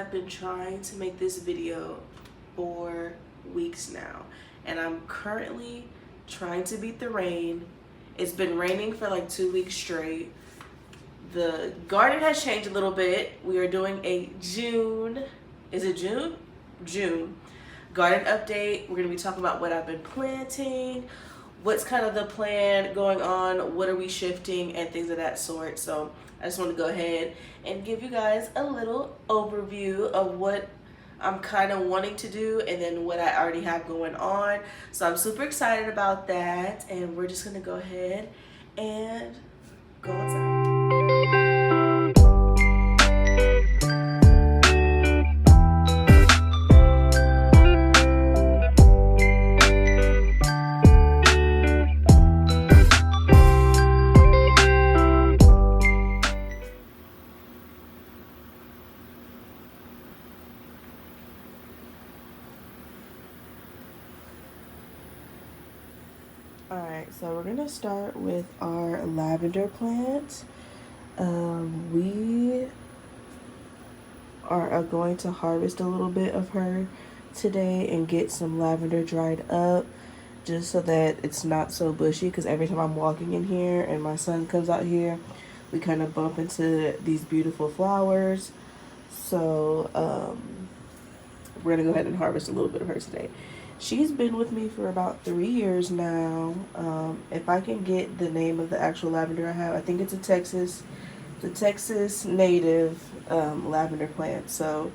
have been trying to make this video for weeks now, and I'm currently trying to beat the rain. It's been raining for like 2 weeks straight. The garden has changed a little bit. We are doing a June garden update. We're gonna be talking about what I've been planting, what's kind of the plan going on, what are we shifting, and things of that sort. So I just want to go ahead and give you guys a little overview of what I'm kind of wanting to do and then what I already have going on. So I'm super excited about that, and we're just gonna go ahead and go inside. Alright, so we're going to start with our lavender plant. We are going to harvest a little bit of her today and get some lavender dried up just so that it's not so bushy, because every time I'm walking in here and my son comes out here, we kind of bump into these beautiful flowers. So we're going to go ahead and harvest a little bit of her today. She's been with me for about 3 years now. If I can get the name of the actual lavender I have, I think it's a Texas native lavender plant. So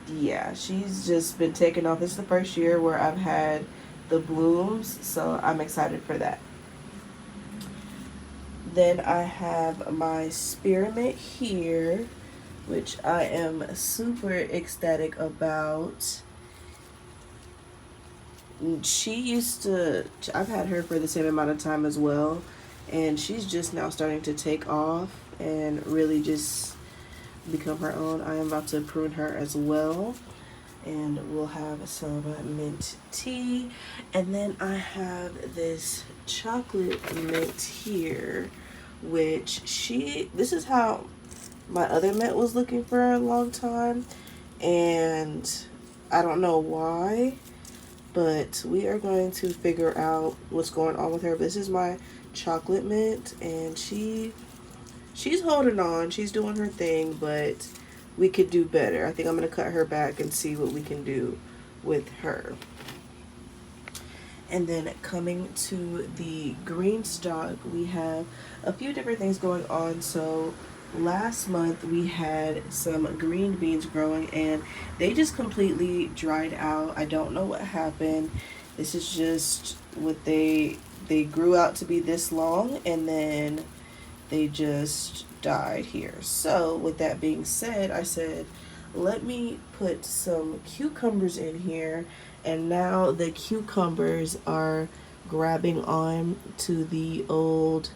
yeah, she's just been taking off. This is the first year where I've had the blooms, so I'm excited for that. Then I have my spearmint here, which I am super ecstatic about. I've had her for the same amount of time as well, and she's just now starting to take off and really just become her own. I am about to prune her as well, and we'll have some mint tea. And then I have this chocolate mint here, which this is how my other mint was looking for a long time, and I don't know why, but we are going to figure out what's going on with her. This is my chocolate mint, and she's holding on. She's doing her thing, but we could do better. I think I'm going to cut her back and see what we can do with her. And then coming to the green stalk, we have a few different things going on. So last month we had some green beans growing and they just completely dried out. I don't know what happened. This is just what they grew out to be this long, and then they just died here. So with that being said, I said, let me put some cucumbers in here, and now the cucumbers are grabbing on to the old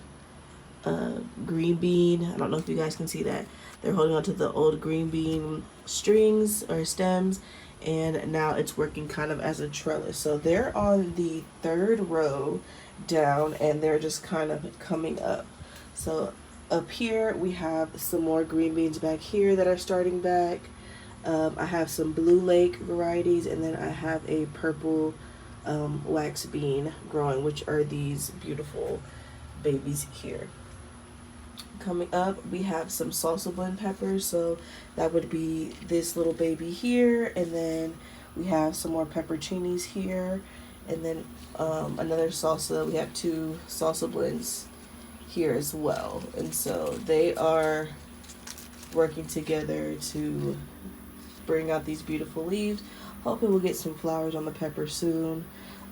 green bean. I don't know if you guys can see that. They're holding on to the old green bean strings or stems, and now it's working kind of as a trellis. So they're on the 3rd row down, and they're just kind of coming up. So up here we have some more green beans back here that are starting back. I have some Blue Lake varieties, and then I have a purple wax bean growing, which are these beautiful babies here. Coming up, we have some salsa blend peppers, so that would be this little baby here, and then we have some more pepperoncinis here, and then another salsa. We have 2 salsa blends here as well, and so they are working together to bring out these beautiful leaves. Hoping we'll get some flowers on the pepper soon.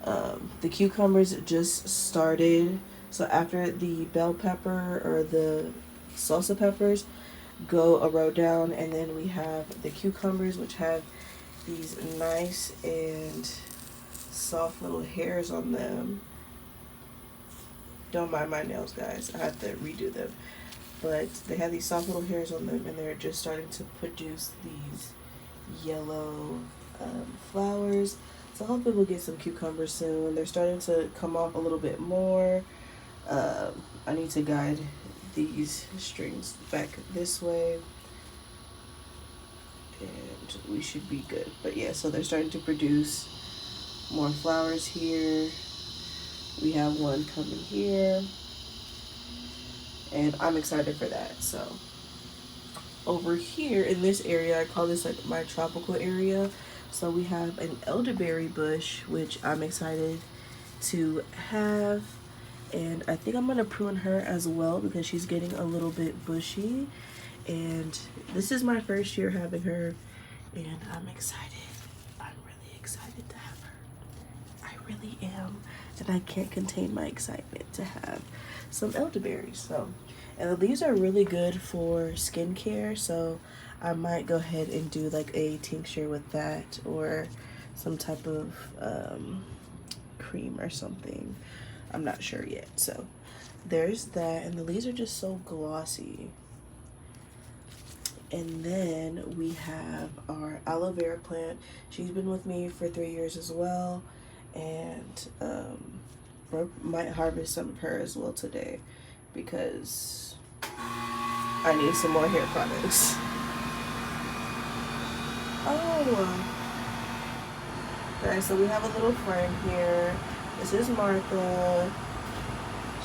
The cucumbers just started. So after the bell pepper or the salsa peppers, go a row down, and then we have the cucumbers, which have these nice and soft little hairs on them. Don't mind my nails, guys. I have to redo them. But they have these soft little hairs on them, and they're just starting to produce these yellow flowers. So hopefully we'll get some cucumbers soon. They're starting to come off a little bit more. I need to guide these strings back this way. and we should be good. But yeah, so they're starting to produce more flowers here. We have one coming here, and I'm excited for that. So over here in this area, I call this like my tropical area. So we have an elderberry bush, which I'm excited to have, and I think I'm gonna prune her as well because she's getting a little bit bushy. And this is my first year having her, and I'm excited. I'm really excited to have her. I really am, and I can't contain my excitement to have some elderberries. So, and the leaves are really good for skincare, so I might go ahead and do like a tincture with that, or some type of cream or something. I'm not sure yet. So there's that, and the leaves are just so glossy. And then we have our aloe vera plant. She's been with me for 3 years as well, and we might harvest some of her as well today because I need some more hair products. Oh, guys, so we have a little friend here. This is Martha.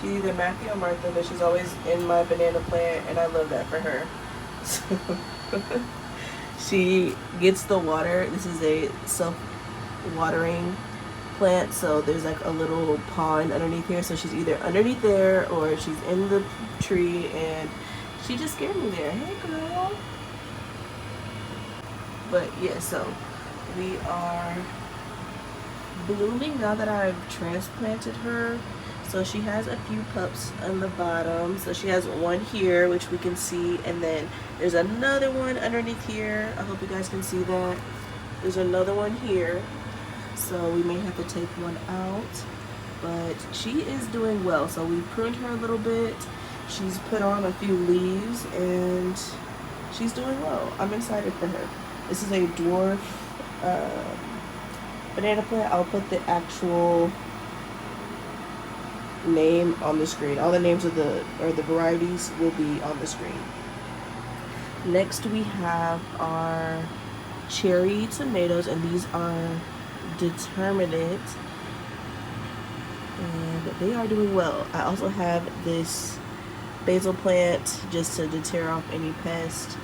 She's either Matthew or Martha, but she's always in my banana plant, and I love that for her. So she gets the water. This is a self-watering plant, so there's like a little pond underneath here, so she's either underneath there or she's in the tree, and she just scared me there. Hey girl. But yeah, so we are blooming now that I've transplanted her. So she has a few pups on the bottom. So she has one here, which we can see, and then there's another one underneath here. I hope you guys can see that. There's another one here. So we may have to take one out, but she is doing well. So we pruned her a little bit. She's put on a few leaves, and she's doing well. I'm excited for her. This is a dwarf banana plant. I'll put the actual name on the screen. All the names of the varieties will be on the screen. Next we have our cherry tomatoes, and these are determinate, and they are doing well. I also have this basil plant just to deter off any pest,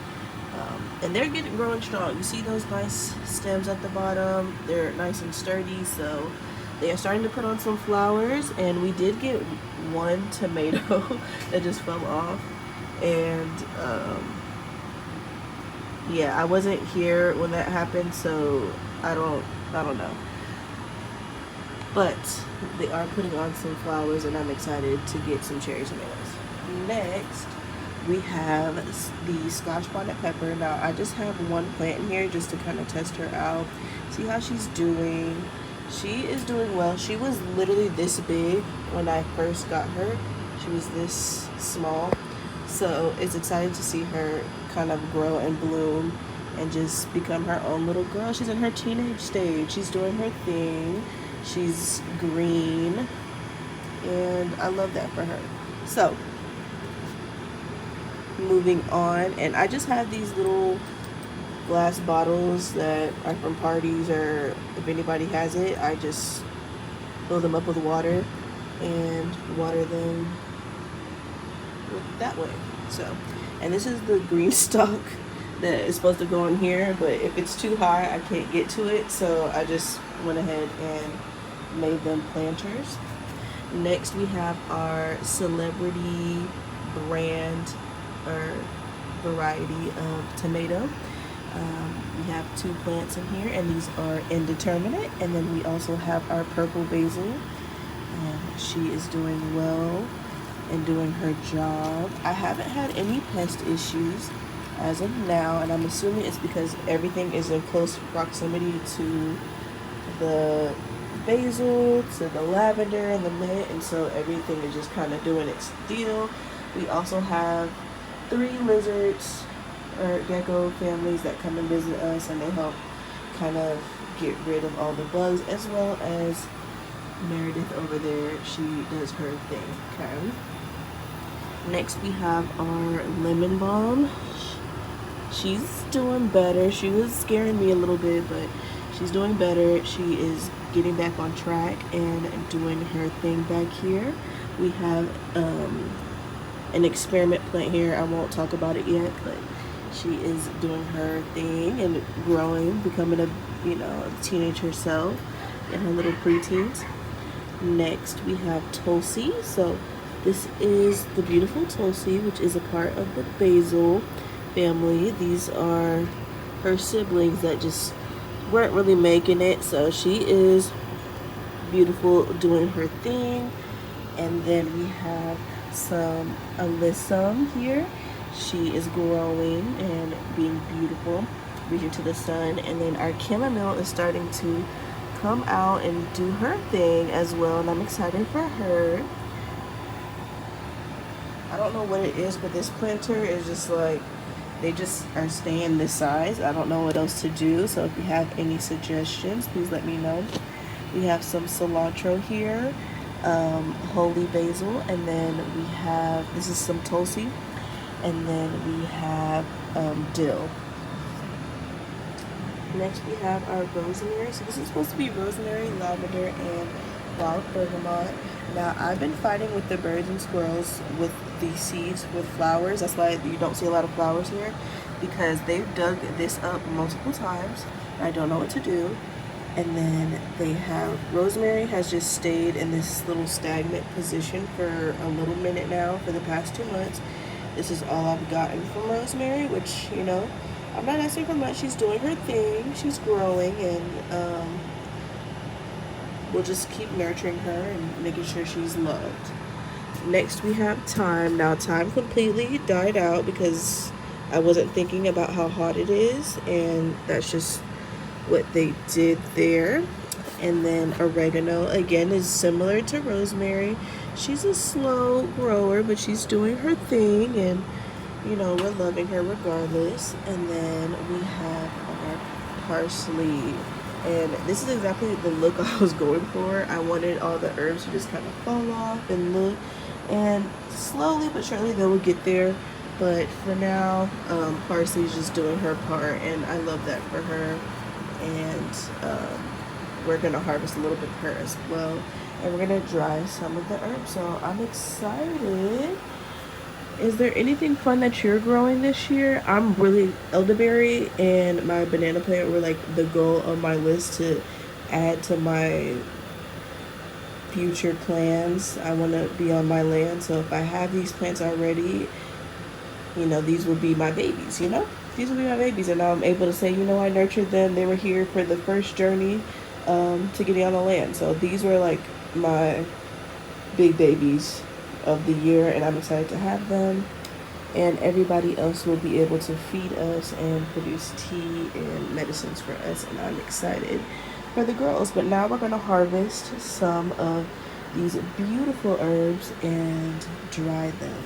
and they're growing strong. You see those nice stems at the bottom? They're nice and sturdy, so they are starting to put on some flowers. And we did get one tomato that just fell off, and yeah, I wasn't here when that happened, so I don't know, but they are putting on some flowers, and I'm excited to get some cherry tomatoes. Next we have the Scotch bonnet pepper. Now I just have one plant in here just to kind of test her out, see how she's doing. She is doing well. She was literally this big when I first got her. She was this small, so it's exciting to see her kind of grow and bloom and just become her own little girl. She's in her teenage stage. She's doing her thing. She's green, and I love that for her. So moving on, and I just have these little glass bottles that are from parties, or if anybody has it, I just fill them up with water and water them that way. So, and this is the green stalk that is supposed to go in here, but if it's too high I can't get to it, so I just went ahead and made them planters. Next we have our celebrity brand or variety of tomato. We have 2 plants in here, and these are indeterminate. And then we also have our purple basil, and she is doing well and doing her job. I haven't had any pest issues as of now, and I'm assuming it's because everything is in close proximity to the basil, to the lavender and the mint, and so everything is just kind of doing its deal. We also have 3 lizards or gecko families that come and visit us, and they help kind of get rid of all the bugs, as well as Meredith over there. She does her thing. Okay. Next we have our lemon balm. She's doing better. She was scaring me a little bit, but she's doing better. She is getting back on track and doing her thing back here. We have an experiment plant here. I won't talk about it yet, but she is doing her thing and growing, becoming a teenage herself in her little preteens. Next we have Tulsi. So this is the beautiful Tulsi, which is a part of the basil family. These are her siblings that just weren't really making it, so she is beautiful doing her thing. And then we have some alyssum here. She is growing and being beautiful, reaching to the sun. And then our chamomile is starting to come out and do her thing as well, and I'm excited for her. I don't know what it is, but this planter is just like, they just are staying this size. I don't know what else to do, so if you have any suggestions, please let me know. We have some cilantro here, holy basil, and then we have, this is some Tulsi, and then we have dill. Next we have our rosemary. So this is supposed to be rosemary, lavender, and wild bergamot. Now I've been fighting with the birds and squirrels with the seeds with flowers. That's why you don't see a lot of flowers here, because they've dug this up multiple times. I don't know what to do. And then they have, rosemary has just stayed in this little stagnant position for a little minute now for the past 2 months. This is all I've gotten from rosemary, which, I'm not asking for much. She's doing her thing. She's growing, and we'll just keep nurturing her and making sure she's loved. Next we have thyme. Now thyme completely died out because I wasn't thinking about how hot it is, and that's just what they did there. And then oregano, again, is similar to rosemary. She's a slow grower, but she's doing her thing, and we're loving her regardless. And then we have our parsley, and this is exactly the look I was going for. I wanted all the herbs to just kind of fall off and look, and slowly but surely they will get there. But for now, parsley is just doing her part, and I love that for her. And we're gonna harvest a little bit of her as well, and we're gonna dry some of the herbs. So I'm excited. Is there anything fun that you're growing this year? I'm really, elderberry and my banana plant were like the goal on my list to add to my future plans. I want to be on my land, so if I have these plants already, these will be my babies, these will be my babies. And now I'm able to say, I nurtured them. They were here for the first journey to getting on the land. So these were like my big babies of the year, and I'm excited to have them. And everybody else will be able to feed us and produce tea and medicines for us, and I'm excited for the girls. But now we're going to harvest some of these beautiful herbs and dry them.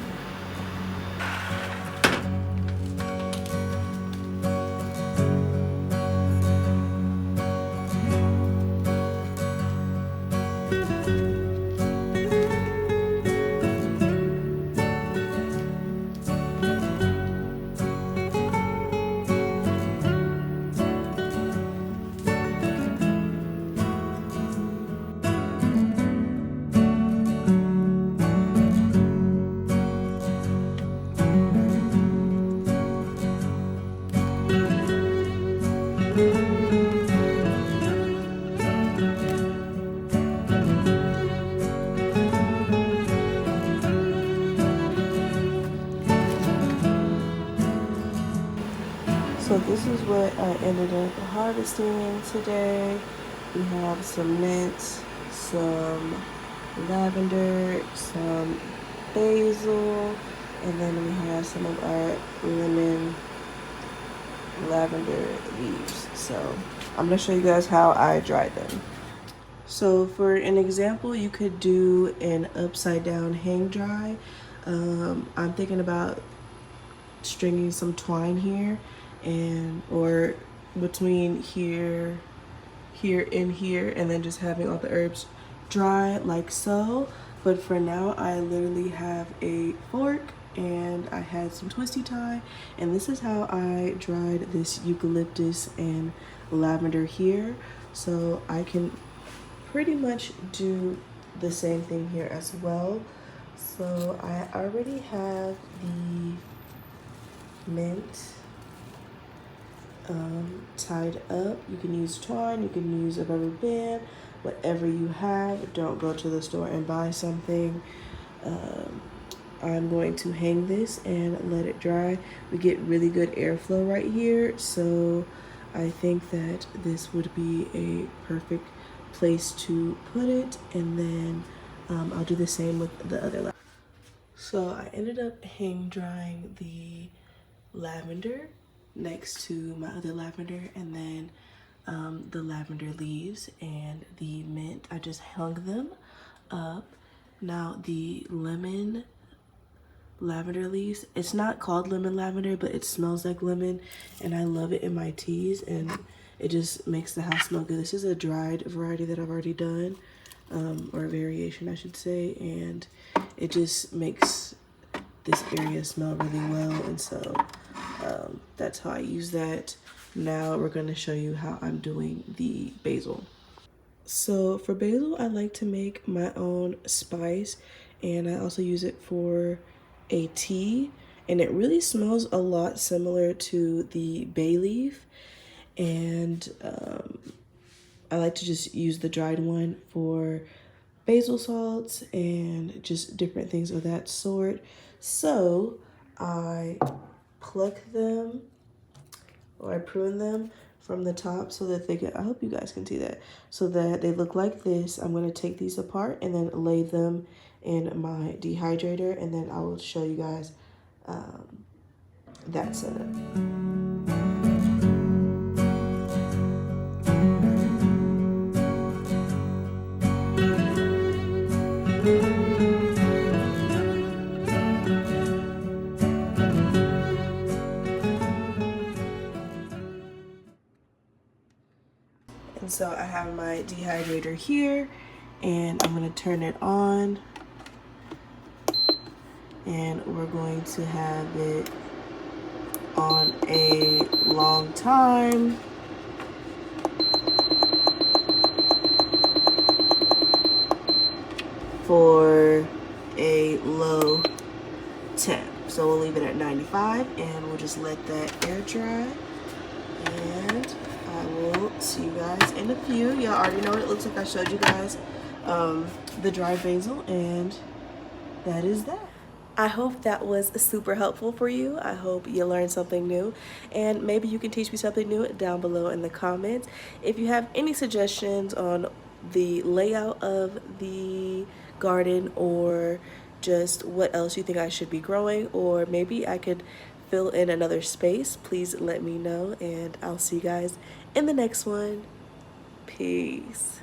So this is what I ended up harvesting today. We have some mint, some lavender, some basil, and then we have some of our lemon lavender leaves. So I'm going to show you guys how I dried them. So for an example, you could do an upside down hang dry. I'm thinking about stringing some twine here, or between here and here, and then just having all the herbs dry like so. But for now, I literally have a fork and I had some twisty tie, and this is how I dried this eucalyptus and lavender here. So I can pretty much do the same thing here as well. So I already have the mint tied up. You can use twine, you can use a rubber band, whatever you have. Don't go to the store and buy something. I'm going to hang this and let it dry. We get really good airflow right here, so I think that this would be a perfect place to put it, and then I'll do the same with the other. So I ended up hang drying the lavender next to my other lavender, and then the lavender leaves and the mint, I just hung them up. Now the lemon lavender leaves, it's not called lemon lavender, but it smells like lemon, and I love it in my teas, and it just makes the house smell good. This is a dried variety that I've already done, or a variation I should say, and it just makes this area smell really well, and so that's how I use that. Now we're going to show you how I'm doing the basil. So for basil, I like to make my own spice, and I also use it for a tea, and it really smells a lot similar to the bay leaf, and I like to just use the dried one for basil salts and just different things of that sort. So I pluck them, or I prune them from the top so that they get, I hope you guys can see that, so that they look like this. I'm going to take these apart and then lay them in my dehydrator, and then I will show you guys that setup. And so I have my dehydrator here, and I'm going to turn it on, and we're going to have it on a long time. For a low temp. So we'll leave it at 95, and we'll just let that air dry. And I will see you guys in a few. Y'all already know what it looks like. I showed you guys the dried basil, and that is that. I hope that was super helpful for you. I hope you learned something new, and maybe you can teach me something new down below in the comments. If you have any suggestions on the layout of the garden, or just what else you think I should be growing, or maybe I could fill in another space, please let me know, and I'll see you guys in the next one. Peace.